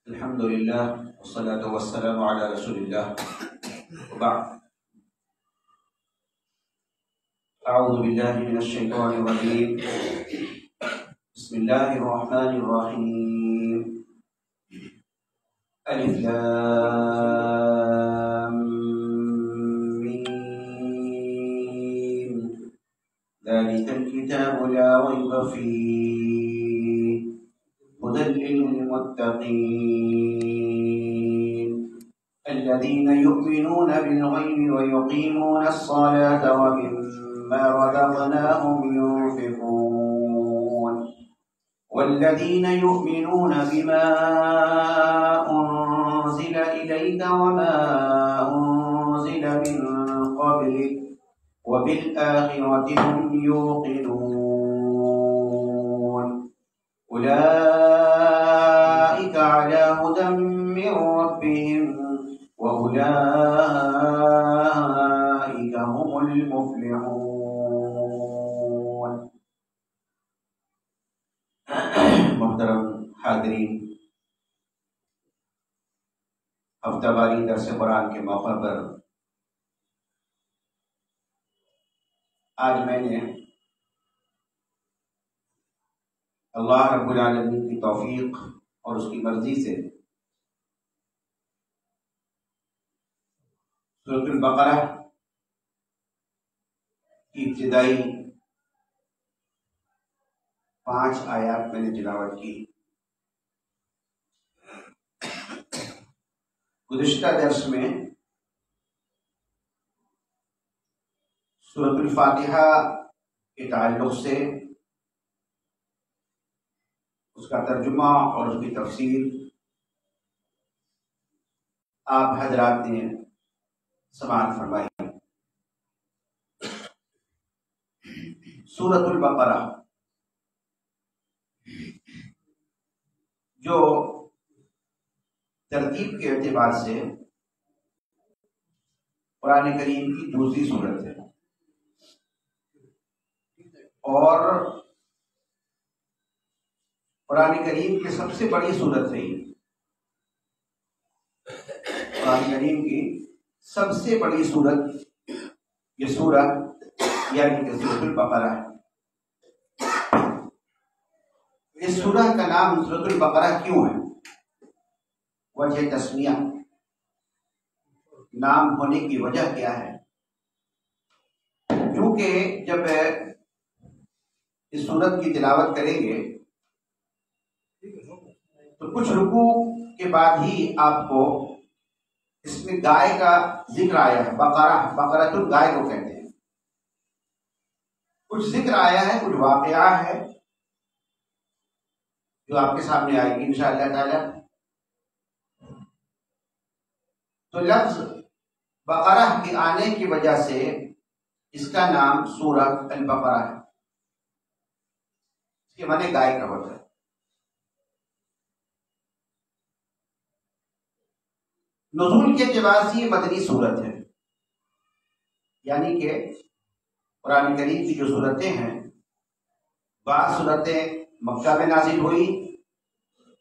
الحمد لله والصلاة والسلام على رسول الله وبعد. أعوذ بالله من الشيطان الرجيم. بسم الله الرحمن الرحيم. ألف لام ميم. ذلك الكتاب لا ريب فيه هدى للمتقين الذين يؤمنون بالغيب ويقيمون الصلاة ومما رزقناهم ينفقون والذين يؤمنون بما أنزل إليك وما أنزل من قبلك وبالآخرة هم يوقنون أولئك على هدى من ربهم وأولئك هم المفلحون. محترم حاضرین، ہفتہ واری درس قرآن کے موقع پر آج میں نے اللہ رب العالمین کی توفیق اور اس کی مرضی سے سورۃ البقرہ کی ابتدائی 5 آیات میں نے تلاوت کی. گزشتہ درس میں سورۃ الفاتحہ کے تعلق سے اس کا ترجمہ اور اس کی تفسیر آپ حضرات نے سماعت فرمائی. سورۃ البقرہ جو ترتیب کے اعتبار سے قرآن کریم کی دوسری سورت ہے اور قرآن کریم کی سب سے بڑی سورت رہی. قرآن کریم کی سب سے بڑی سورت یہ سورت یعنی کہ سورۃ البقرہ ہے. اس سورہ کا نام سورۃ البقرہ کیوں ہے؟ وجہ تسمیہ، نام ہونے کی وجہ کیا ہے؟ کیونکہ جب اس سورت کی تلاوت کریں گے تو کچھ رکوع کے بعد ہی آپ کو اس میں گائے کا ذکر آیا ہے. بقرۃ الگائے کو کہتے ہیں. کچھ ذکر آیا ہے، کچھ واقعہ ہے جو آپ کے سامنے آئے گی انشاءاللہ تعالی. تو لفظ بقرہ کے آنے کی وجہ سے اس کا نام سورۃ البقرہ ہے. اس کے معنی گائے کا ہوتا ہے. نزول کے اعتبار سے یہ مدنی صورت ہے، یعنی کہ قرآن کریم کی جو صورتیں ہیں بعض صورتیں مکہ میں نازل ہوئی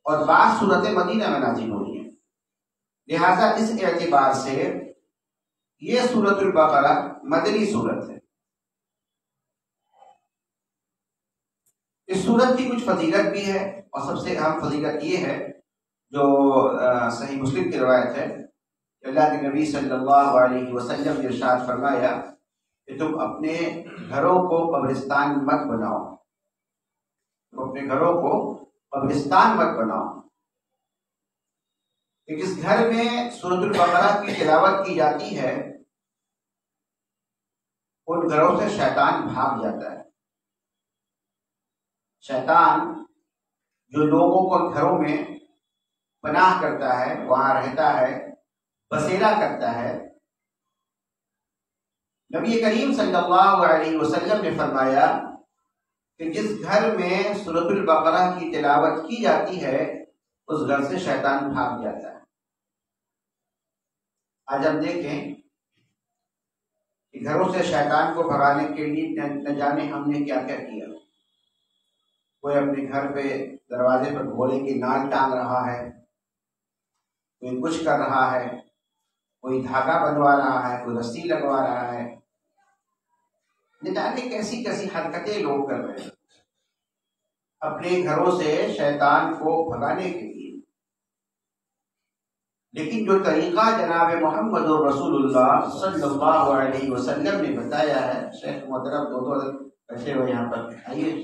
اور بعض صورتیں مدینہ میں نازل ہوئی ہیں. لہذا اس اعتبار سے یہ سورۃ البقرہ مدنی صورت ہے. اس صورت کی کچھ فضیلت بھی ہے اور سب سے اہم فضیلت یہ ہے جو صحیح مسلم کی روایت ہے کہ اللہ کے نبی صلی اللہ علیہ وسلم نے ارشاد فرمایا کہ تم اپنے گھروں کو قبرستان مت بناؤ. تم اپنے گھروں کو قبرستان مت بناؤ کہ جس گھر میں سورۃ البقرہ کی تلاوت کی جاتی ہے ان گھروں سے شیطان بھاگ جاتا ہے. شیطان جو لوگوں کو گھروں میں پناہ کرتا ہے، وہاں رہتا ہے، بسیرا کرتا ہے. نبی کریم صلی اللہ علیہ وسلم نے فرمایا کہ جس گھر میں سورۃ البقرہ کی تلاوت کی جاتی ہے اس گھر سے شیطان بھاگ جاتا ہے. آج ہم دیکھیں کہ گھروں سے شیطان کو بھگانے کے لیے نہ جانے ہم نے کیا کیا کیا. کوئی اپنے گھر پہ دروازے پر گھوڑے کی نال ٹانگ رہا ہے، کوئی کچھ کر رہا ہے، کوئی دھاگا بنوا رہا ہے، کوئی رسی لگوا رہا ہے، نہ جانے کیسی کیسی حرکتیں لوگ کر رہے ہیں اپنے گھروں سے شیطان کو بھگانے کے لیے۔ لیکن جو طریقہ جناب محمد رسول اللہ صلی اللہ علیہ وسلم نے بتایا ہے، شیخ محترم دو بیٹھے ہوئے یہاں پر، آئیے،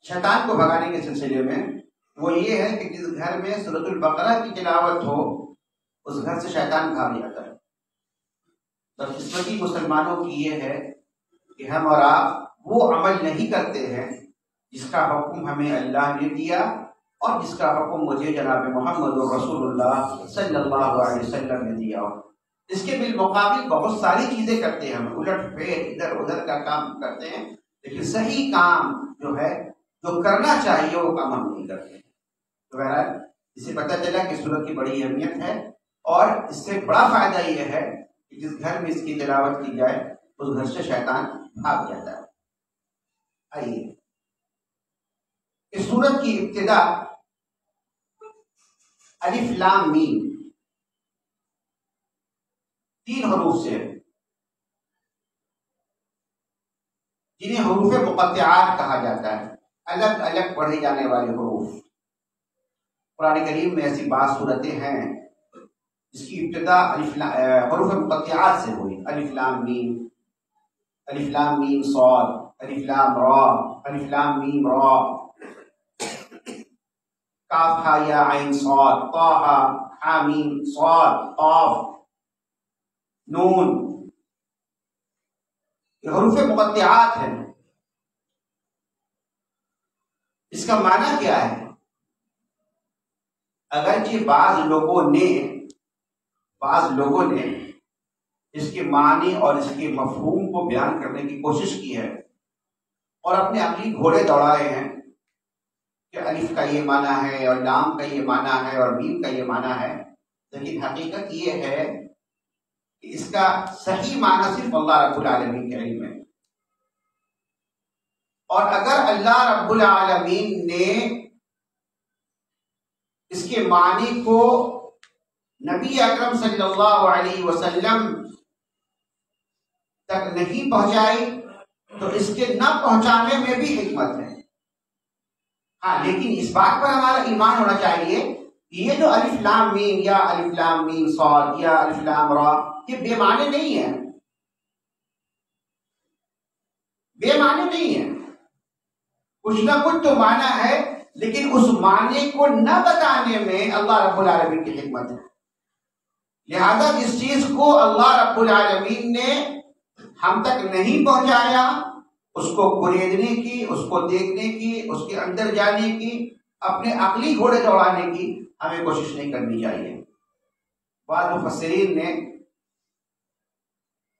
شیطان کو بھگانے کے سلسلے میں وہ یہ ہے کہ جس گھر میں سورۃ البقرہ کی تلاوت ہو اس گھر سے شیطان بھاگ جاتا ہے۔ بدقسمتی مسلمانوں کی یہ ہے کہ ہم اور آپ وہ عمل نہیں کرتے ہیں جس کا حکم ہمیں اللہ نے دیا اور جس کا حکم مجھے جناب محمد رسول اللہ صلی اللہ علیہ وسلم نے دیا ہو۔ اس کے بالمقابل بہت ساری چیزیں کرتے ہیں، ہم الٹ پھیر ادھر ادھر کا کام کرتے ہیں، لیکن صحیح کام جو ہے جو کرنا چاہیے وہ کام ہم نہیں کرتے۔ تو بہرحال اس سے پتہ چلا کہ سورت کی بڑی اہمیت ہے، اور اس سے بڑا فائدہ یہ ہے کہ جس گھر میں اس کی تلاوت کی جائے اس گھر سے شیطان بھاگ جاتا ہے۔ آئیے، اس سورت کی ابتدا الف لام میم 3 حروف سے ہے، جنہیں حروف مقطعات کہا جاتا ہے، الگ الگ پڑھے جانے والے حروف۔ قرآن کریم میں ایسی بعض صورتیں ہیں جس کی ابتدا حروف مقطعات سے ہوئی، الف لام میم صاد، الف لام را، الف لام میم را، کاف ہا یا عین صاد، طا ہا میم صاد قاف نون، یہ حروف مقطعات ہیں۔ اس کا معنی کیا ہے؟ اگرچہ بعض لوگوں نے اس کے معنی اور اس کے مفہوم کو بیان کرنے کی کوشش کی ہے اور اپنے عقلی گھوڑے دوڑائے ہیں کہ الف کا یہ معنی ہے اور لام کا یہ معنی ہے اور میم کا یہ معنی ہے، لیکن حقیقت یہ ہے کہ اس کا صحیح معنی صرف اللہ رب العالمین کے علم ہے۔ اور اگر اللہ رب العالمین نے اس کے معنی کو نبی اکرم صلی اللہ علیہ وسلم تک نہیں پہنچائی تو اس کے نہ پہنچانے میں بھی حکمت ہے۔ ہاں، لیکن اس بات پر ہمارا ایمان ہونا چاہیے کہ یہ جو الف لام میم یا الف لام میم صاد یا الف لام را یہ بے معنی نہیں ہے، بے معنی نہیں ہے، کچھ نہ کچھ تو معنی ہے، لیکن اس معنی کو نہ بتانے میں اللہ رب العالمین کی حکمت ہے۔ لہذا جس چیز کو اللہ رب العالمین نے ہم تک نہیں پہنچایا اس کو قریدنے کی، اس کو دیکھنے کی، اس کے اندر جانے کی، اپنے عقلی گھوڑے دوڑانے کی ہمیں کوشش نہیں کرنی چاہیے۔ بعض مفسرین نے،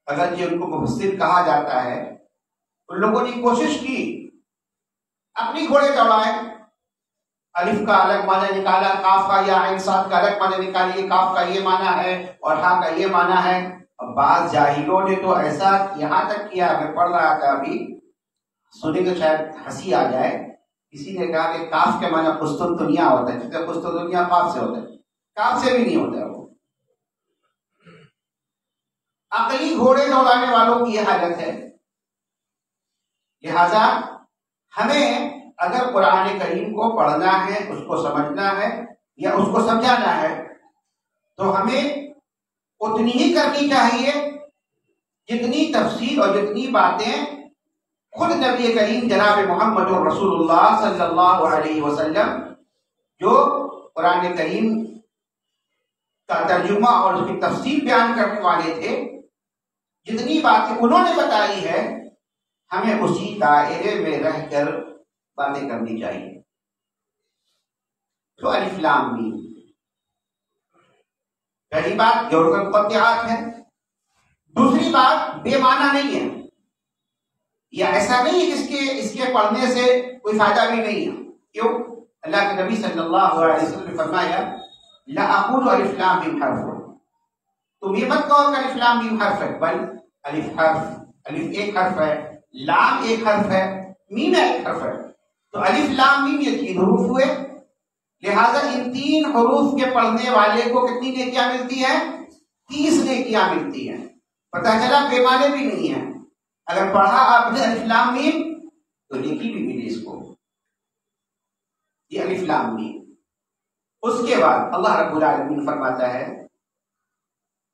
اگرچہ ان کو مفسر کہا جاتا ہے، ان لوگوں نے کوشش کی اپنی گھوڑے دوڑائے، الف کا الگ معنی نکالا، کاف کا یا عین صاد کا الگ معنی نکالیے، کاف کا یہ معنی ہے اور ہاں کا یہ معنی ہے۔ اور بعض جاہلوں نے تو ایسا یہاں تک کیا، میں پڑھ رہا تھا ابھی، سنیں تو شاید ہنسی آ جائے، کسی نے کہا کہ کاف کے معنی قسطنطنیہ ہوتا ہے، کیونکہ قسطنطنیہ کاف سے ہوتا ہے، کاف سے بھی نہیں ہوتا ہے۔ وہ عقلی گھوڑے دوڑانے والوں کی یہ حالت ہے۔ لہذا ہمیں اگر قرآن کریم کو پڑھنا ہے، اس کو سمجھنا ہے یا اس کو سمجھانا ہے تو ہمیں اتنی ہی کرنی چاہیے جتنی تفسیر اور جتنی باتیں خود نبی کریم جناب محمد رسول اللہ صلی اللہ علیہ وسلم جو قرآن کریم کا ترجمہ اور اس کی تفسیر بیان کرنے والے تھے، جتنی باتیں انہوں نے بتائی ہے ہمیں اسی دائرے میں رہ کر باتیں کرنی چاہیے۔ تو الف لام میم پہلی بات جو حروف مقطعات ہے، دوسری بات بے معنی نہیں ہے، یا ایسا نہیں ہے کہ اس کے پڑھنے سے کوئی فائدہ بھی نہیں ہے۔ کیوں؟ اللہ کے نبی صلی اللہ علیہ وسلم نے فرمایا لا اقول الف لام میم حرف، تم یہ مت کہو کہ الف لام میم حرف ہے، بل الف حرف، الف ایک حرف ہے، لام ایک حرف ہے، میم ایک حرف ہے۔ تو الف لام میم یہ 3 حروف ہوئے، لہذا ان 3 حروف کے پڑھنے والے کو کتنی نیکیاں ملتی ہیں؟ 30 نیکیاں ملتی ہیں۔ پتہ چلا پیمانے بھی نہیں ہیں، اگر پڑھا آپ نے الف لام میم تو نیکی بھی ملی اس کو، یہ الف لام میم۔ اس کے بعد اللہ رب العالمین فرماتا ہے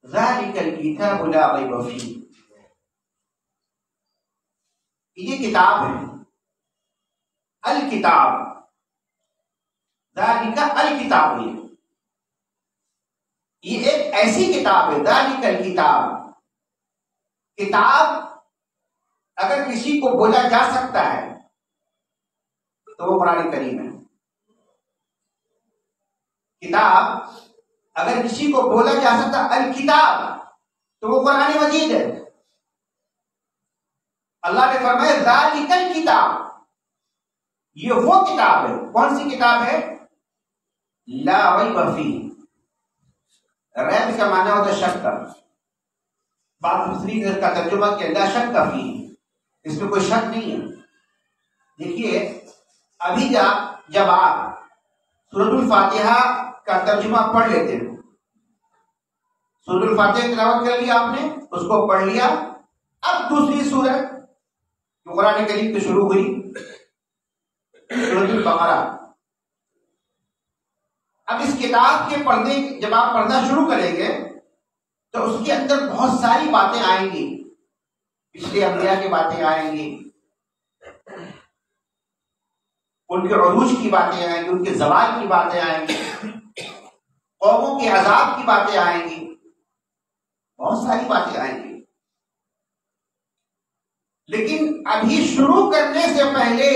ذالک الکتاب لا ریب فیہ، یہ کتاب ہے، الکتاب، ذالک الکتاب، یہ ایک ایسی کتاب ہے، ذالک الکتاب، کتاب اگر کسی کو بولا جا سکتا ہے تو وہ قرآن کریم ہے۔ کتاب اگر کسی کو بولا جا سکتا الکتاب تو وہ قرآن مجید ہے۔ اللہ نے فرمایا ذالک الکتاب، یہ وہ کتاب ہے، کون سی کتاب ہے؟ لا ریب فیہ، ریب کا معنی ہوتا ہے شک کا، بعض مفسرین کا ترجمہ کیا لا شک فیہ، اس میں کوئی شک نہیں ہے۔ دیکھیے ابھی جب آپ سورۃ الفاتحہ کا ترجمہ پڑھ لیتے ہیں، سورۃ الفاتحہ تلاوت کر لیا آپ نے، اس کو پڑھ لیا، اب دوسری سورت جو قرآن کریم کی شروع ہوئی سورۃ البقرہ، اب اس کتاب کے پڑھنے جب آپ پڑھنا شروع کریں گے تو اس کے اندر بہت ساری باتیں آئیں گی، پچھلے انبیاء کی باتیں آئیں گی، ان کے عروج کی باتیں آئیں گی، ان کے زوال کی باتیں آئیں گی، قوموں کے عذاب کی باتیں آئیں گی، بہت ساری باتیں آئیں گی۔ لیکن ابھی شروع کرنے سے پہلے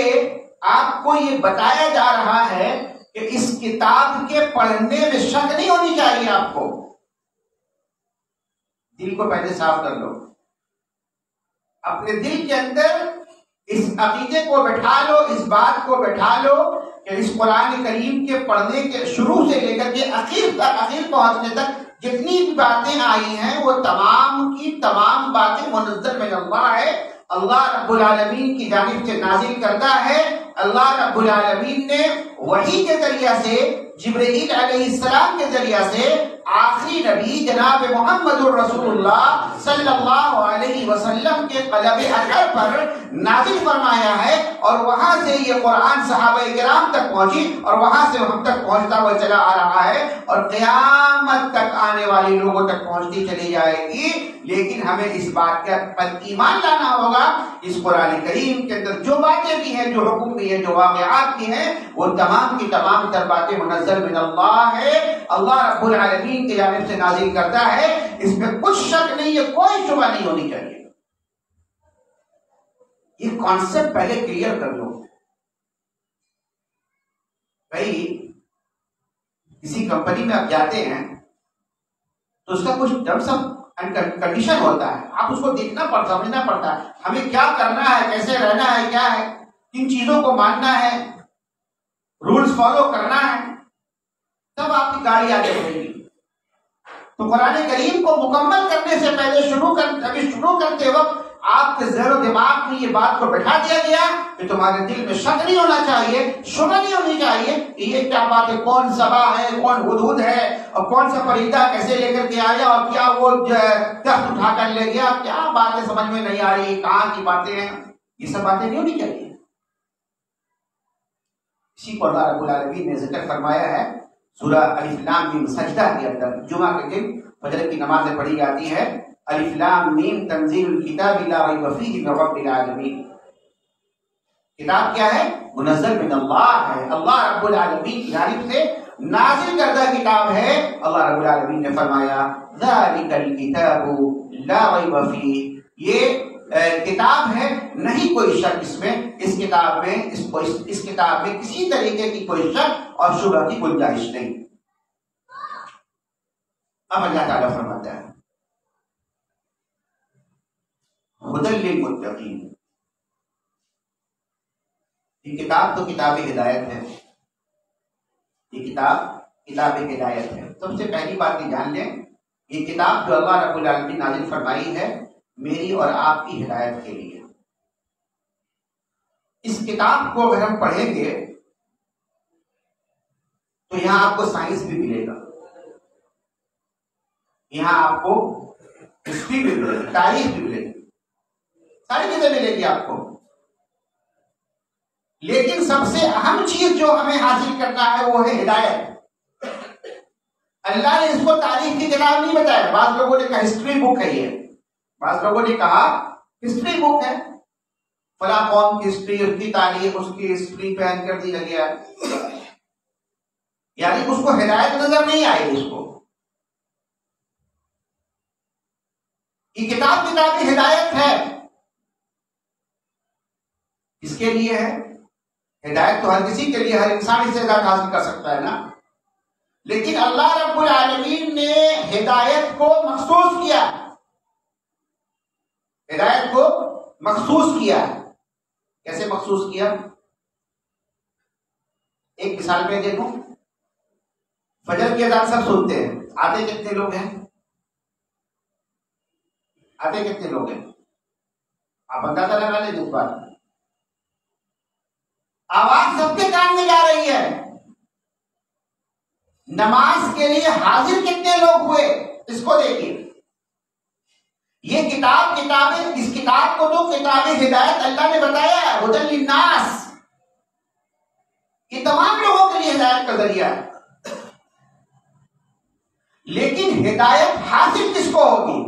آپ کو یہ بتایا جا رہا ہے کہ اس کتاب کے پڑھنے میں شک نہیں ہونی چاہیے، آپ کو دل کو پہلے صاف کر لو، اپنے دل کے اندر اس عقیدے کو بٹھا لو، اس بات کو بٹھا لو کہ اس قرآن کریم کے پڑھنے کے شروع سے لے کر کے اخیر پہنچنے تک جتنی بھی باتیں آئی ہیں وہ تمام کی تمام باتیں منزل من اللہ ہے، اللہ رب العالمین کی جانب سے نازل کرتا ہے۔ اللہ رب العالمین نے وحی کے ذریعہ سے، جبرائیل علیہ السلام کے ذریعہ سے آخری نبی جناب محمد الرسول اللہ صلی اللہ علیہ وسلم کے قلب اطہر پر نازل فرمایا ہے، اور وہاں سے یہ قرآن صحابہ کرام تک پہنچی اور وہاں سے ہم تک پہنچتا ہوا چلا آ رہا ہے، اور قیامت تک آنے والے لوگوں تک پہنچتی چلی جائے گی۔ لیکن ہمیں اس بات پر ایمان لانا ہوگا، اس قرآن کریم کے اندر جو باتیں بھی ہیں، جو حکم بھی ہیں، جو واقعات بھی ہیں، وہ تمام کی تمام تر باتیں منزل من اللہ ہے، اللہ رب العالمین کی جانب سے نازل کرتا ہے، اس میں کچھ شک نہیں ہے، کوئی شبہ نہیں ہونی چاہیے۔ یہ کانسیپٹ پہلے کلیئر کر لو۔ بھائی کسی کمپنی میں آپ جاتے ہیں تو اس کا کچھ ٹرمس اینڈ کنڈیشن ہوتا ہے، آپ اس کو دیکھنا پڑتا، سمجھنا پڑتا ہے، ہمیں کیا کرنا ہے، کیسے رہنا ہے، کیا ہے، کن چیزوں کو ماننا ہے، رولز فالو کرنا ہے، تب آپ کی گاڑی آگے بڑھے گی۔ تو قرآن کریم کو مکمل کرنے سے پہلے شروع کرتے وقت آپ کے ذہن و دماغ میں یہ بات کو بٹھا دیا گیا کہ تمہارے دل میں شک نہیں ہونا چاہیے، شبہ نہیں ہونی چاہیے کہ یہ کیا بات ہے، کون سبا ہے، کون ہدہد ہے، اور کون سا پرندہ کیسے لے کر کے آیا، اور کیا وہ تخت اٹھا کر لے گیا، کیا باتیں سمجھ میں نہیں آ رہی، کہاں کی باتیں ہیں، یہ سب باتیں نہیں ہونی چاہیے۔ اسی کو اللہ رب العالمین نے ذکر فرمایا ہے سورہ الف لام میم سجدہ کے اندر، جمعہ کے دن فجر کی نمازیں پڑھی جاتی ہے، الف لام میم تنزیل الکتاب لا ریب فیہ من رب العالمین۔ کتاب کیا ہے؟ منزل من اللہ ہے، اللہ رب العالمین کی جانب سے نازل کردہ کتاب ہے۔ اللہ رب العالمین نے فرمایا ذالک الکتاب لا ریب فیہ، یہ کتاب ہے، نہیں کوئی شک اس میں، اس کتاب میں کسی طریقے کی کوئی شک اور شبہ کی گنجائش نہیں۔ اب اللہ تعالیٰ فرماتا ہے ہدی للمتقین، یہ کتاب تو کتاب ہدایت ہے، یہ کتاب ہدایت ہے۔ سب سے پہلی بات یہ جان لیں، یہ کتاب جو اللہ رب العالمین نازل فرمائی ہے میری اور آپ کی ہدایت کے لیے۔ اس کتاب کو اگر ہم پڑھیں گے تو یہاں آپ کو سائنس بھی ملے گا، یہاں آپ کو ہسٹری بھی ملے گی، تاریخ بھی ملے گی، ساری چیزیں ملے گی آپ کو. لیکن سب سے اہم چیز جو ہمیں حاصل کرنا ہے وہ ہے ہدایت. اللہ نے اس کو تاریخ کی کتاب نہیں بتایا. بعض لوگوں نے کہا ہسٹری بک ہے، یہ بعض لوگوں نے کہا ہسٹری بک ہے، فلاں قوم کی ہسٹری، اس کی تاریخ، اس کی ہسٹری بیان کر دی گئی ہے. یعنی اس کو ہدایت نظر نہیں آئی. اس کو یہ کتاب ہدایت ہے. اس کے لیے ہے ہدایت تو ہر کسی کے لیے، ہر انسان اس سے ہدایت حاصل کر سکتا ہے نا. لیکن اللہ رب العالمین نے ہدایت کو مخصوص کیا، ہدایت کو مخصوص کیا. کیسے مخصوص کیا؟ ایک مثال پہ دیکھو. فجر کی اذان سب سنتے ہیں، آتے کتنے لوگ ہیں؟ آتے کتنے لوگ ہیں؟ آپ اندازہ لگا لیں اس بات. آواز سب کے کان میں جا رہی ہے. نماز کے لیے حاضر کتنے لوگ ہوئے اس کو دیکھیے. یہ کتابیں، اس کتاب کو تو کتاب ہدایت اللہ نے بتایا ہے، ہدی للناس، یہ تمام لوگوں کے لیے ہدایت کا ذریعہ ہے. لیکن ہدایت حاصل کس کو ہوگی؟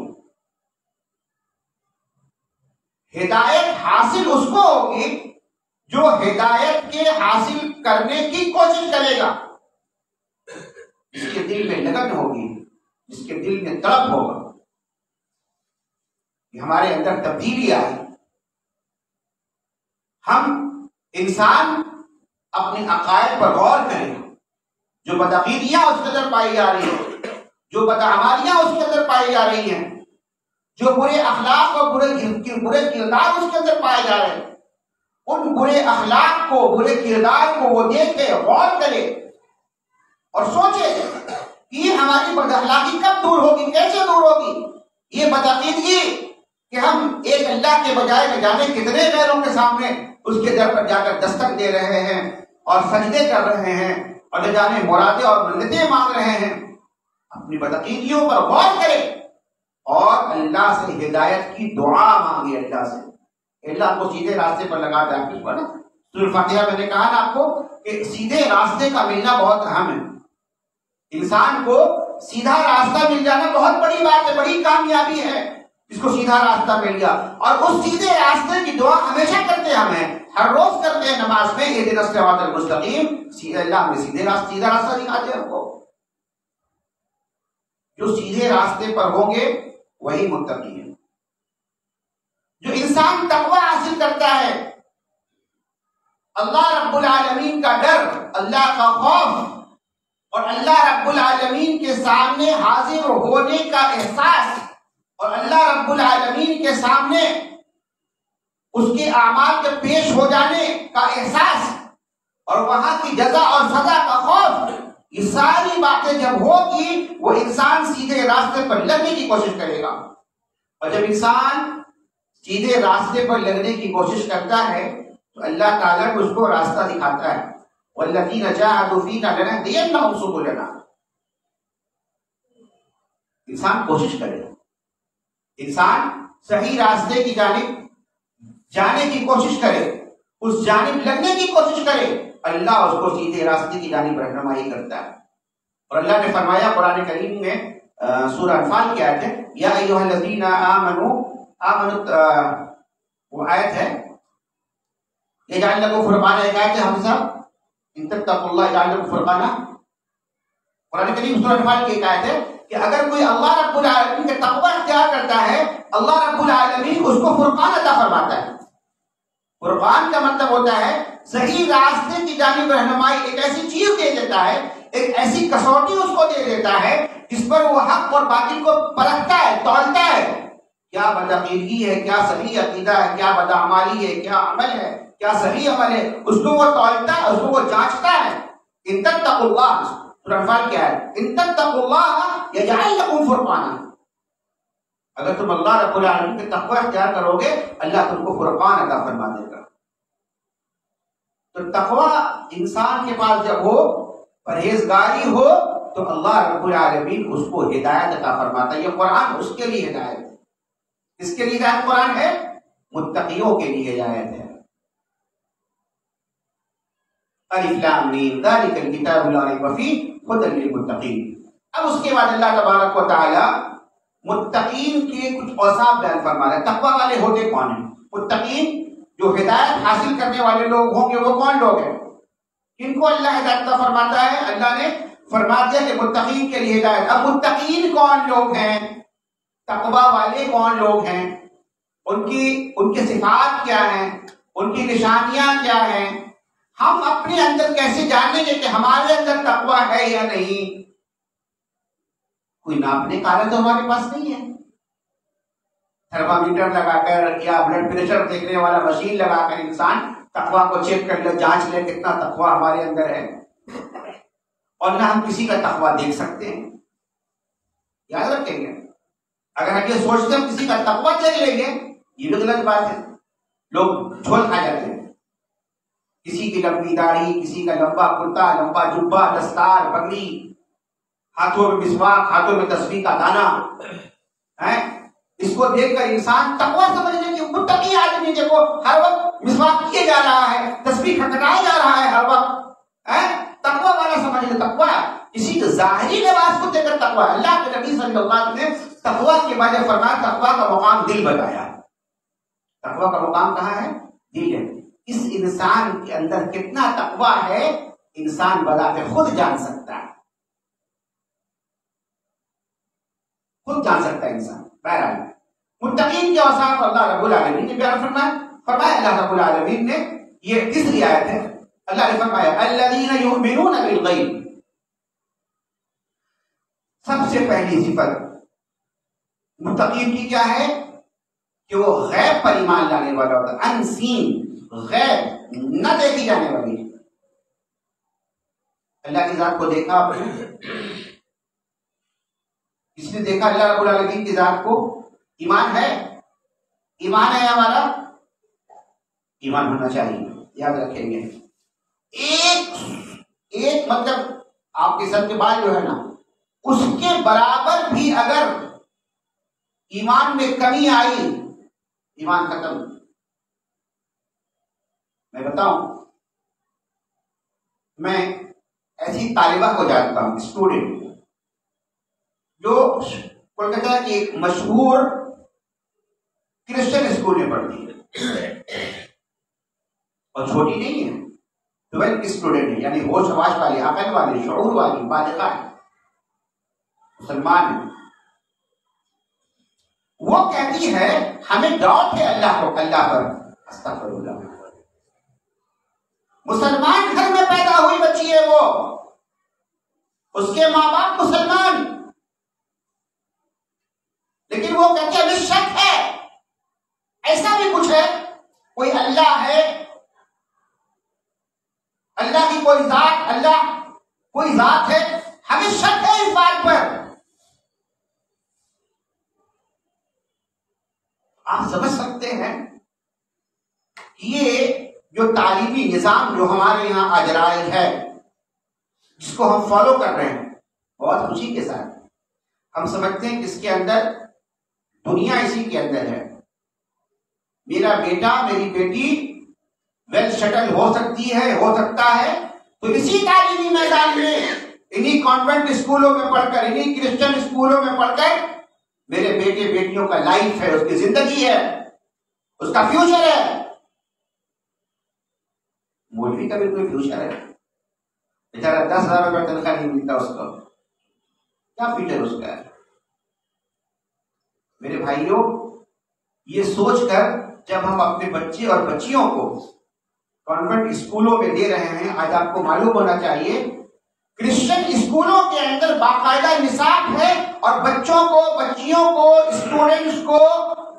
ہدایت حاصل اس کو ہوگی جو ہدایت کے حاصل کرنے کی کوشش کرے گا، جس کے دل میں لگن ہوگی، جس کے دل میں تڑپ ہوگا کہ ہمارے اندر تبدیلی آئے. ہم انسان اپنے عقائد پر غور کریں. جو بدعقیدیاں اس کے اندر پائی جا رہی ہیں، جو بدعمالیاں اس کے اندر پائی جا رہی ہیں، جو برے اخلاق اور برے کردار اس کے اندر پائے جا رہے ہیں، ان برے اخلاق کو، برے کردار کو وہ دیکھے، غور کرے اور سوچے کہ یہ ہماری بد اخلاقی کب دور ہوگی، کیسے دور ہوگی. یہ بدعقیدگی کہ ہم ایک اللہ کے بجائے نہ جانے کتنے غیروں کے سامنے اس کے در پر جا کر دستک دے رہے ہیں اور سجدے کر رہے ہیں اور نہ جانے مرادیں اور منتیں مانگ رہے ہیں. اپنی بدعقیدگیوں پر غور کرے اور اللہ سے ہدایت کی دعا مانگے. اللہ سے اللہ کو سیدھے راستے پر لگا دے. آپ کو نا سورۃ فاتحہ میں نے کہا نا آپ کو کہ سیدھے راستے کا ملنا بہت اہم ہے. انسان کو سیدھا راستہ مل جانا بہت بڑی بات ہے، بڑی کامیابی ہے جس کو سیدھا راستہ مل گیا. اور اس سیدھے راستے کی دعا ہمیشہ کرتے ہمیں، ہر روز کرتے ہیں نماز میں، اہدنا الصراط المستقیم. سیدھے اللہ ہمیں سیدھا راستہ دکھاتے ہیں. ہم کو جو سیدھے راستے پر ہوں گے وہی متقی ہیں. جو انسان تقوی حاصل کرتا ہے، اللہ رب العالمین کا ڈر، اللہ کا خوف اور اللہ رب العالمین کے سامنے حاضر ہونے کا احساس اور اللہ رب العالمین کے سامنے اس کے اعمال کے پیش ہو جانے کا احساس اور وہاں کی جزا اور سزا کا خوف، یہ ساری باتیں جب ہوگی وہ انسان سیدھے راستے پر لگنے کی کوشش کرے گا. اور جب انسان سیدھے راستے پر لگنے کی کوشش کرتا ہے تو اللہ تعالیٰ اس کو راستہ دکھاتا ہے. وَالَّذِينَ جَاهَدُوا فِينَا لَنَهْدِيَنَّهُمْ سُبُلَنَا. انسان کوشش کرے، انسان صحیح راستے کی جانب جانے کی کوشش کرے، اس جانب لگنے کی کوشش کرے، اللہ اس کو سیدھے راستے کی جانب رہنمائی کرتا ہے. اور اللہ نے فرمایا قرآن کریم میں سورہ انفال کی آیت ہے، یا ایھا الذین آمنوا وہ آیت ہے یجعل لکم فرقانا، ایک آیت ہے ہم سب ان تتقوا اللہ یجعل لکم فرقانا. قرآن کریم سورہ انفال کی ایک آیت ہے کہ اگر کوئی اللہ رب العالمین کے تقوی اختیار کرتا ہے، اللہ رب العالمین اس کو فرقان عطا فرماتا ہے. فرقان کا مطلب ہوتا ہے صحیح راستے کی جانب رہنمائی. ایک ایسی چیز دے دیتا ہے، ایک ایسی کسوٹی اس کو دے دیتا ہے جس پر وہ حق اور باطل کو پرکھتا ہے، تولتا ہے. کیا بدعقیدگی ہے، کیا صحیح عقیدہ ہے، کیا بدعمالی ہے، کیا عمل ہے، کیا صحیح عمل ہے، اس کو وہ تولتا ہے، اس کو وہ جانچتا ہے. ان تتقوا اللہ، سورہ انفال کیا ہے، ان تتقوا اللہ یجعل لکم فرقانا. اگر تم اللہ رب العالمین کے تقوی اختیار کرو گے اللہ تم کو فرقان عطا فرما دے گا. تو تقوی انسان کے پاس جب ہو، پرہیزگاری ہو، تو اللہ رب العالمین اس کو ہدایت عطا فرماتا ہے۔ یہ قرآن اس کے لیے ہدایت ہے۔ کس کے لیے ہدایت قرآن ہے؟ متقیوں کے لیے ہدایت ہے۔ الف لام میم ذالک الکتاب لا ریب فیہ ھدی للمتقین۔ اب اس کے بعد اللہ تبارک و تعالی متقین کے کچھ اوصاف بیان فرما رہا ہے۔ تقوی والے ہوتے کون ہیں؟ متقین جو ہدایت حاصل کرنے والے لوگ ہوں گے وہ کون لوگ ہیں؟ ان کو اللہ ہدایت عطا فرماتا ہے۔ اللہ نے فرما دیا کہ متقین کے لیے ہدایت۔ اب متقین کون لوگ ہیں؟ تقوی والے کون لوگ ہیں؟ ان کی صفات کیا ہیں؟ ان کی نشانیاں کیا ہیں؟ ہم اپنے اندر کیسے جانیں گے کہ ہمارے اندر تقوی ہے یا نہیں؟ کوئی ناپنے کا آلہ تو ہمارے پاس نہیں ہے۔ تھرمامیٹر لگا کر یا بلڈ پریشر دیکھنے والا مشین لگا کر انسان تقوی کو چیک کر لے، جانچ لے کتنا تقوی ہمارے اندر ہے، اور نہ ہم کسی کا تقوی دیکھ سکتے ہیں۔ یاد رکھیں گے، اگر ہم یہ سوچتے ہیں کسی کا تقوی دیکھ لیں گے، یہ بھی غلط بات ہے۔ لوگ جھول کھا جاتے ہیں، کسی کی لمبی داڑھی، کسی کا لمبا کرتا، لمبا جبہ، دستار، پگڑی، ہاتھوں میں مسواک، ہاتھوں میں تسبیح کا دانا ہے، اس کو دیکھ کر انسان تقوی سمجھنے کی متقی آدمی دیکھو ہر وقت مسواک کیے جا رہا ہے، تسبیح کھٹکھٹایا جا رہا ہے ہر وقت، تقوی والا سمجھ لے تقوی کسی ظاہری لباس کو دیکھ کر تقوی۔ اللہ کے نبی صلی اللہ علیہ وسلم نے تقوی کے بارے میں فرمایا تقوی کا مقام دل بتایا۔ تقوی کا مقام کہاں ہے؟ دل ہے۔ اس انسان کے اندر کتنا تقوی ہے انسان بذات خود جان سکتا ہے، خود جان سکتا ہے انسان۔ بہرحال متقین کے اوصاف اللہ رب العالمین نے بیان فرمایا اللہ رب العالمین نے، یہ تیسری آیت ہے۔ اللہ نے فرمایا الذین یؤمنون بالغیب، سب سے پہلی صفت متقین کی کیا ہے کہ وہ غیب پر ایمان لانے والا ہوتا ہے۔ انسین، غیب نہ دیکھی جانے والی، اللہ کی ذات کو دیکھا آپ نے؟ کس نے دیکھا اللہ رب العالمین کی ذات کو؟ ایمان ہے؟ ایمان ہے ہمارا؟ ایمان ہونا چاہیے، یاد رکھیں گے۔ ایک مطلب آپ کے سر کے بال جو ہے نا، اس کے برابر بھی اگر ایمان میں کمی آئی، ایمان ختم۔ میں بتاؤں، میں ایسی طالبہ کو جانتا ہوں، اسٹوڈنٹ، جو کولکاتہ کی ایک مشہور کرسچن اسکول میں پڑھتی ہے، اور چھوٹی نہیں ہے، 12 کی اسٹوڈنٹ ہے، یعنی ہوش حواس والی، عقل والی، شعور والی، بالغہ ہے، مسلمان ہے۔ وہ کہتی ہے ہمیں ڈاؤٹ ہے اللہ پر، استغفر اللہ، مسلمان گھر میں پیدا ہوئی بچی ہے، وہ اس کے ماں باپ مسلمان، لیکن وہ کہتے ہیں ہمیں شک ہے، ایسا بھی کچھ ہے، کوئی اللہ ہے، اللہ کی کوئی ذات، اللہ کوئی ذات ہے، ہمیں شک ہے اس بات پر۔ آپ سمجھ سکتے ہیں یہ جو تعلیمی نظام جو ہمارے یہاں آج رائج ہے، جس کو ہم فالو کر رہے ہیں بہت خوشی کے ساتھ، ہم سمجھتے ہیں کہ اس کے اندر دنیا اسی کے اندر ہے، میرا بیٹا میری بیٹی ویل سیٹل ہو سکتی ہے، ہو سکتا ہے، تو اسی تعلیمی میدان میں انہی کانوینٹ اسکولوں میں پڑھ کر، انہی کرسچن اسکولوں میں پڑھ کر میرے بیٹے بیٹیوں کا لائف ہے، اس کی زندگی ہے، اس کا فیوچر ہے۔ مولوی کا بھی کوئی فیوچر ہے؟ بیچارہ 10,000 روپے تنخواہ نہیں ملتا، اس کو کیا فیوچر اس کا ہے؟ میرے بھائیوں، یہ سوچ کر جب ہم اپنے بچے اور بچیوں کو کانوینٹ اسکولوں میں دے رہے ہیں، آج آپ کو معلوم ہونا چاہیے کرسچن اسکولوں کے اندر باقاعدہ نصاب ہے، اور بچوں کو، بچیوں کو، اسٹوڈنٹس کو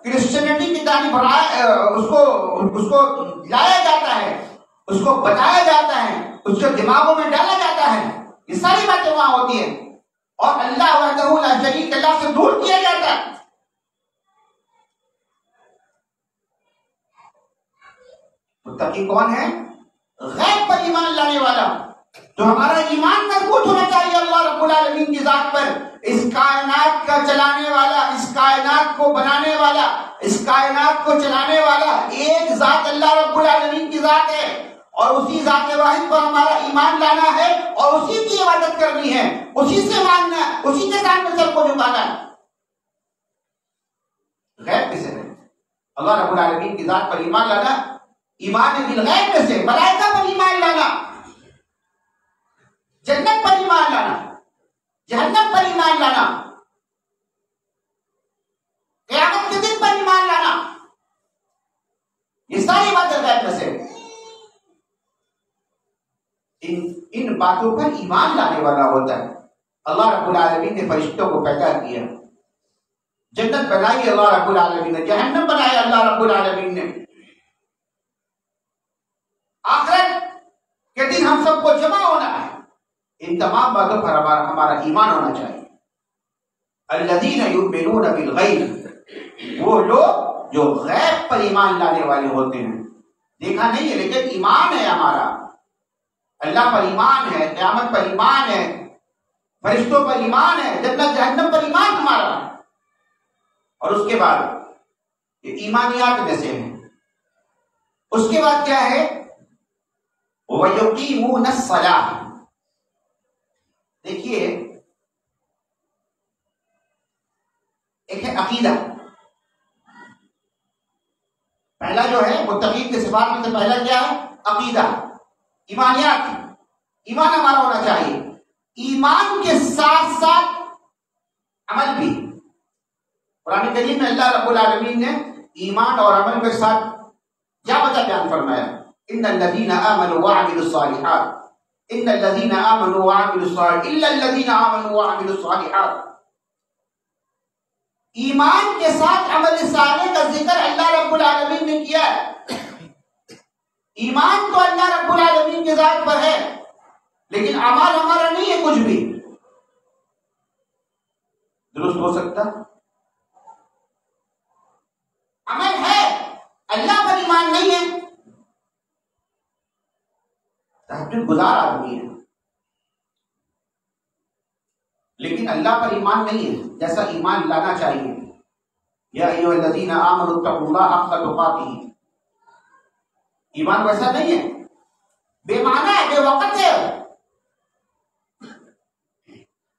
کرسچینٹی کی تعلیم اس کو لایا جاتا ہے، اس کو بتایا جاتا ہے، اس کے دماغوں میں ڈالا جاتا ہے، یہ ساری باتیں وہاں ہوتی ہیں، اور اللہ وحدہ لا شریک اللہ سے دور کیا جاتا ہے۔ متقی کون ہے؟ غیب پر ایمان لانے والا. تو ہمارا ایمان مضبوط ہونا چاہیے اللہ رب العالمین کی ذات پر. اس کائنات کا چلانے والا، اس کائنات کو بنانے والا، اس کائنات کو چلانے والا ایک ذات اللہ رب العالمین کی ذات ہے، اور اسی ذات واحد پر ہمارا ایمان لانا ہے اور اسی کی عبادت کرنی ہے، اسی سے ماننا ہے، اسی کے سامنے سر کو جھکانا ہے. غیب کسے ہے؟ اللہ رب العالمین کی ذات پر ایمان لانا ایمان بالغیب میں سے. ملائکہ پر ایمان لانا، جنت پر ایمان لانا، جہنم پر ایمان لانا، قیامت کے دن پر ایمان لانا، یہ ساری باتیں غیب میں سے. ان باتوں پر ایمان لانے والا ہوتا ہے. اللہ رب العالمین نے فرشتوں کو پیدا کیا، جنت بنائی اللہ رب العالمین نے، جہنم بنایا اللہ رب العالمین نے. آخرت کے دن ہم سب کو جمع ہونا ہے. ان تمام باتوں پر ہمارا ایمان ہونا چاہیے. الذین یؤمنون بالغیب، وہ لوگ جو غیب پر ایمان لانے والے ہوتے ہیں. دیکھا نہیں ہے لیکن ایمان ہے ہمارا. اللہ پر ایمان ہے، قیامت پر ایمان ہے، فرشتوں پر ایمان ہے، جنت جہنم پر ایمان ہمارا. اور اس کے بعد یہ ایمانیات میں سے ہیں. اس کے بعد کیا ہے؟ وَيُقِيمُونَ الصَّلَاةَ. دیکھیے ایک ہے عقیدہ. پہلا جو ہے متقین کے صفات میں سے پہلا کیا ہے؟ عقیدہ، ایمانیات. ایمان ہمارا ہونا چاہیے. ایمان کے ساتھ ساتھ عمل بھی. قرآن کریم میں اللہ رب العالمین نے ایمان اور عمل کے ساتھ کیا وجہ بیان فرمایا؟ ان الذین آمنوا وعملوا الصالحات، ان الذین آمنوا وعملوا الصالحات الا الذین آمنوا وعملوا الصالحات. ایمان کے ساتھ عمل صالح کا ذکر اللہ رب العالمین نے کیا ہے. ایمان تو اللہ رب العالمین کی ذات پر ہے، لیکن اعمال ہمارا نہیں ہے. کچھ بھی درست ہو سکتا عمل ہے، اللہ پر ایمان نہیں ہے. تہجد گزار آدمی ہے لیکن اللہ پر ایمان نہیں ہے جیسا ایمان لانا چاہیے. یا ایھا الذین آمنوا اتقوا اللہ حق تقاتہ. ایمان ویسا نہیں ہے، بے معنی ہے، بے وقت ہے.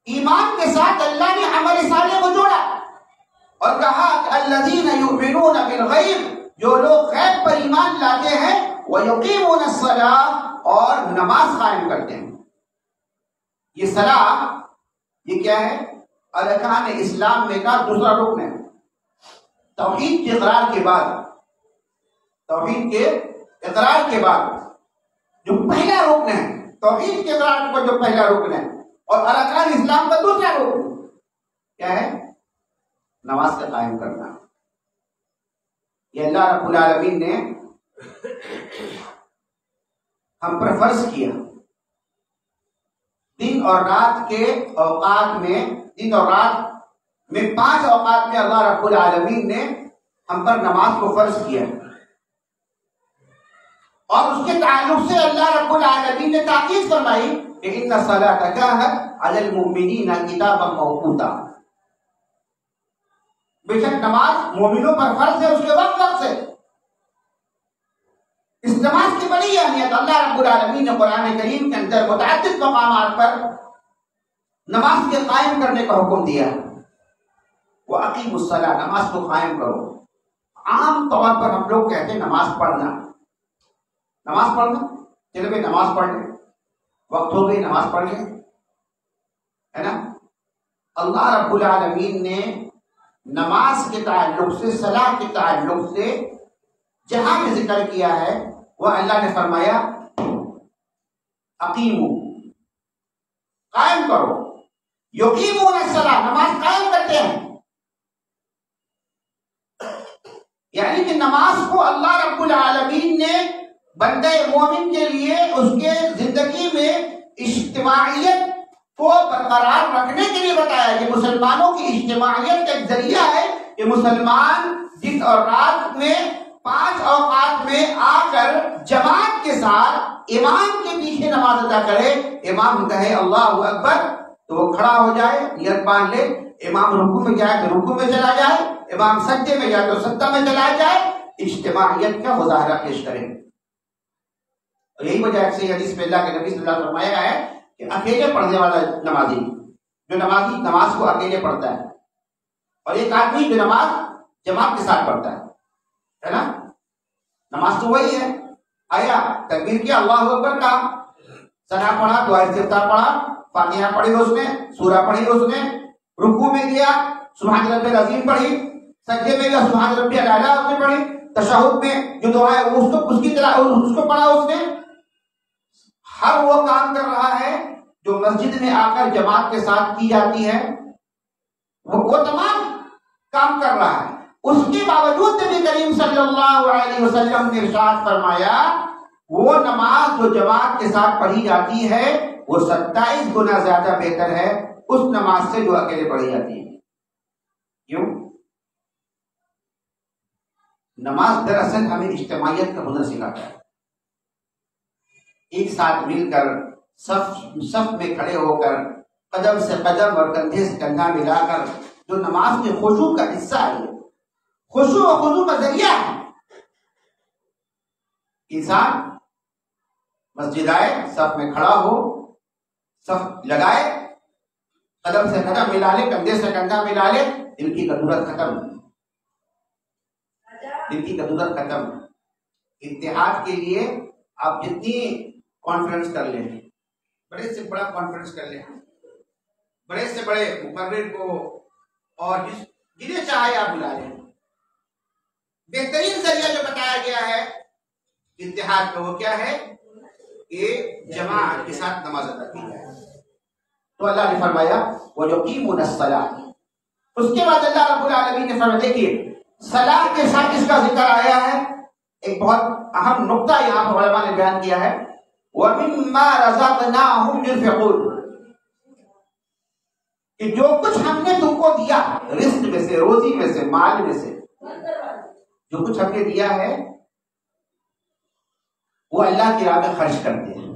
ایمان کے ساتھ اللہ نے عمل صالح کو جوڑا اور کہا الذین یؤمنون بالغیب، جو لوگ غیب پر ایمان لاتے ہیں، ویقیمون الصلاۃ، اور نماز قائم کرتے ہیں. یہ صلاۃ یہ کیا ہے؟ ارکان اسلام میں کا دوسرا رکن ہے. توحید کے اقرار کے بعد، توحید کے اقرار کے بعد جو پہلا رکن ہے، توحید کے اقرار پر جو پہلا رکن ہے، اور ارکان اسلام کا دوسرا رکن کیا ہے؟ نماز کا قائم کرنا. یہ اللہ رب العالمین نے ہم پر فرض کیا. دن اور رات کے اوقات میں، دن اور رات میں 5 اوقات میں اللہ رب العالمین نے ہم پر نماز کو فرض کیا. اور اس کے تعلق سے اللہ رب العالمین نے تاکید فرمائی کہ ان الصلاۃ کانت علی المؤمنین کتابا موقوتا. بے شک نماز مومنوں پر فرض ہے، اس کے وقت سے. اس نماز کی بڑی اہمیت اللہ رب العالمین نے قرآن کریم کے اندر متعدد مقامات پر نماز کے قائم کرنے کا حکم دیا. وَأَقِيمُوا الصَّلَاةَ، نماز کو قائم کرو. عام طور پر ہم لوگ کہتے ہیں نماز پڑھنا، نماز پڑھنا، چلو بھائی نماز پڑھ لیں، وقت ہو گئی نماز پڑھ لیں، ہے نا. اللہ رب العالمین نے نماز کے تعلق سے، صلاۃ کے تعلق سے جہاں بھی ذکر کیا ہے وہ اللہ نے فرمایا اقیمو، قائم کرو. یقیمون الصلاۃ، نماز قائم کرتے ہیں. یعنی کہ نماز کو اللہ رب العالمین نے بندہ مومن کے لیے اس کے زندگی میں اجتماعیت کو برقرار رکھنے کے لیے بتایا کہ مسلمانوں کی اجتماعیت کا ایک ذریعہ ہے کہ مسلمان دن اور رات میں 5 اوقات میں آ کر جماعت کے ساتھ امام کے پیچھے نماز ادا کرے، امام کہے اللہ اکبر تو وہ کھڑا ہو جائے، نیت باندھ لے، امام رکوع میں جائے تو رکوع میں چلا جائے، امام سجدے میں جائے تو سجدہ میں چلا جائے، اجتماعیت کا مظاہرہ پیش کرے۔ اور یہی وجہ سے حدیث میں اللہ کے نبی صلی اللہ علیہ وسلم فرمایا ہے کہ اکیلے پڑھنے والا نمازی، جو نمازی نماز کو اکیلے پڑھتا ہے، اور ایک آدمی جو نماز جماعت کے ساتھ پڑھتا ہے نا، نماز تو وہی ہے، آیا تکبیر کیا، اللہ اکبر کا، ثنا پڑھا، دعا استفتاح پڑھا، فاتحہ پڑھی اس نے، سورہ پڑھی اس نے، رکوع میں گیا سبحان ربی العظیم پڑھی، سجدے میں گیا سبحان ربی الاعلی اس نے پڑھی، تشہد میں جو دعا ہے اس کی طرح اس کو پڑھا اس نے۔ ہر وہ کام کر رہا ہے جو مسجد میں آ کر جماعت کے ساتھ کی جاتی ہے، وہ تمام کام کر رہا ہے۔ اس کے باوجود نبی کریم صلی اللہ علیہ وسلم نے ارشاد فرمایا وہ نماز جو جماعت کے ساتھ پڑھی جاتی ہے وہ 27 گنا زیادہ بہتر ہے اس نماز سے جو اکیلے پڑھی جاتی ہے۔ کیوں؟ نماز دراصل ہمیں اجتماعیت کا ہنر سکھاتا ہے، ایک ساتھ مل کر صف میں کھڑے ہو کر قدم سے قدم اور کندھے سے کندھا ملا کر جو نماز میں خشوع کا حصہ ہے، خشوع و خضوع کا ذریعہ ہے۔ انسان مسجد آئے، صف میں کھڑا ہو، صف لگائے، قدم سے قدم ملا لے، کندھے سے کندھا ملا لے، دل کی کدورت ختم، دل کی کدورت ختم۔ اتحاد کے لیے آپ جتنی کانفرنس کر لیں، بڑے سے بڑا کانفرنس کر لیں، بڑے سے بڑے مقرر کو اور جنہیں چاہے آپ بلا لیں، بہترین ذریعہ جو بتایا گیا ہے اتحاد کا وہ کیا ہے کہ جماعت کے ساتھ نماز ادا کی جائے۔ تو اللہ نے فرمایا وَيُقِيمُونَ الصَّلَاةَ، اس کے بعد اللہ رب العالمین نے فرمایا، دیکھیے صلاۃ کے ساتھ اس کا ذکر آیا ہے، ایک بہت اہم نقطہ یہاں پر علماء نے بیان کیا ہے، وَمِمَّا رَزَقْنَاهُمْ يُنْفِقُونَ، کہ جو کچھ ہم نے تم کو دیا رزق میں سے، روزی میں سے، مال میں سے، جو کچھ ہم نے دیا ہے وہ اللہ کی راہ میں خرچ کرتے ہیں۔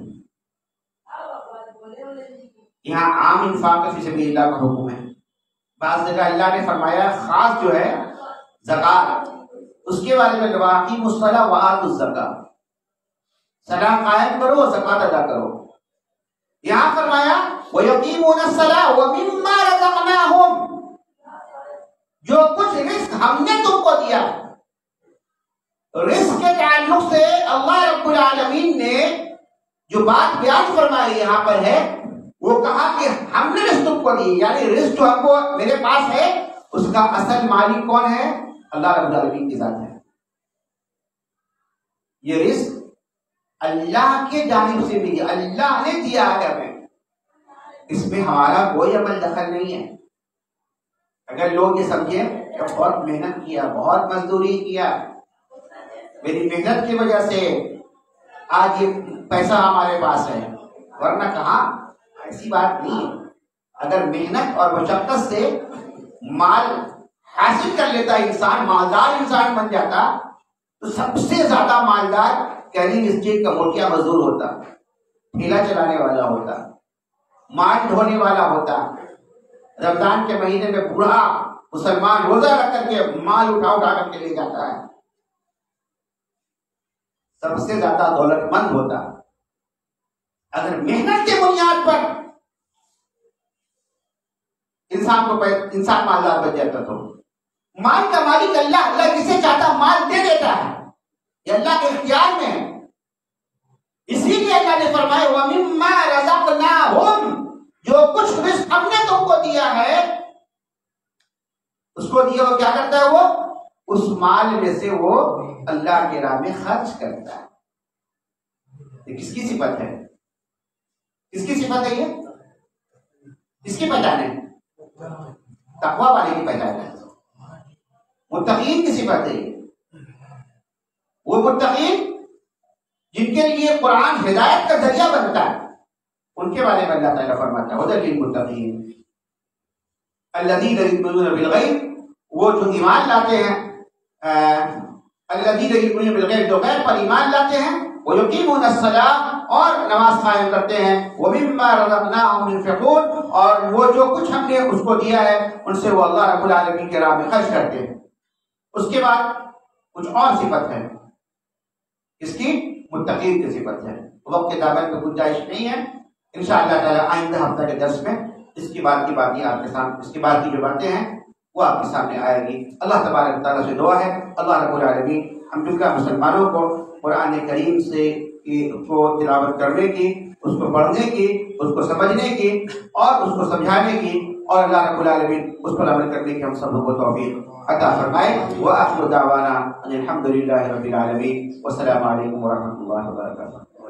یہاں عام انفاق فی سبیل اللہ کا حکم ہے، بعض جگہ اللہ نے فرمایا خاص جو ہے زکوٰۃ، اس کے بارے میں وَأَقِیمُوا الصَّلَاةَ وَآتُوا الزَّکَاةَ، صلاۃ قائم کرو، زکوٰۃ ادا کرو۔ یہاں فرمایا وَيُقِيمُونَ الصَّلَاةَ وَمِمَّا رَزَقْنَاهُمْ، جو کچھ رزق ہم نے تم کو دیا۔ رزق کے تعلق سے اللہ رب العالمین نے جو بات بیان فرمائی یہاں پر ہے، وہ کہا کہ ہم نے رزق تم کو دی، یعنی رزق جو ہم کو میرے پاس ہے اس کا اصل مالک کون ہے؟ اللہ رب العالمین کی ذات ہے۔ یہ رزق اللہ کے جانب سے بھی، اللہ نے دیا ہے ہمیں، اس میں ہمارا کوئی عمل دخل نہیں ہے۔ اگر لوگ یہ سمجھیں کہ بہت محنت کیا، بہت مزدوری کیا، میری محنت کی وجہ سے آج یہ پیسہ ہمارے پاس ہے، ورنہ کہاں، ایسی بات نہیں ہے۔ اگر محنت اور مشقت سے مال حاصل کر لیتا انسان، مالدار انسان بن جاتا، تو سب سے زیادہ مالدار کیرنگ اسٹیٹ کا موٹیا مزدور ہوتا، ٹھیلا چلانے والا ہوتا، مال ڈھونے والا ہوتا۔ رمضان کے مہینے میں بوڑھا مسلمان روزہ رکھ کر کے مال اٹھا کر کے لے جاتا ہے، سب سے زیادہ دولت مند ہوتا۔ اگر محنت کے بنیاد پر انسان مالدار بن جاتا تو مال کا مالک اللہ کسے چاہتا مال دے دیتا ہے، یہ اللہ کے اختیار میں ہے۔ اسی لیے اللہ نے فرمایا وَمِمَّا رَزَقْنَاهُمْ، جو کچھ رزق ہم نے تم کو دیا ہے، اس کو دیا وہ کیا کرتا ہے، وہ اس مال میں سے وہ اللہ کے راہ میں خرچ کرتا ہے۔ یہ کس کی صفت ہے؟ کس کی صفت ہے؟ یہ کس کی پہچان ہے؟ تقویٰ والے کی پہچان ہے، متقین کی صفت ہے۔ وہ متقین جن کے لیے قرآن ہدایت کا ذریعہ بنتا ہے، ان کے بارے میں اللہ تعالیٰ فرماتا ہے ہدی للمتقین الذین یؤمنون بالغیب، وہ جو ایمان لاتے ہیں الذین یؤمنون بالغیب، جو غیب پر ایمان لاتے ہیں، ویقیمون الصلاۃ، اور نماز قائم کرتے ہیں، ومما رزقناہم ينفقون، اور وہ جو کچھ ہم نے اس کو دیا ہے ان سے وہ اللہ رب العالمین کے راہ میں خرچ کرتے ہیں۔ اس کے بعد کچھ اور صفت ہے، اس کی متقین کی صفت ہے۔ وقت کی دعوت میں گنجائش نہیں ہے، انشاءاللہ تعالی آئندہ ہفتہ کے درس میں اس کے بعد کی باتیں آپ کے سامنے، اس کے بعد کی جو باتیں ہیں وہ آپ کے سامنے آئے گی۔ اللہ تبارک تعالیٰ سے دعا ہے اللہ رب العالمین ہم جملہ مسلمانوں کو قرآن کریم سے کو تلاوت کرنے کی، اس کو پڑھنے کی، اس کو سمجھنے کی اور اس کو سمجھانے کی، اور اللہ رب العالمین اس پر عمل کرنے کی ہم سب کو توفیق عطا فرمائے۔ وآخر دعوانا ان الحمد للہ رب العالمین، والسلام علیکم ورحمۃ اللہ وبرکاتہ۔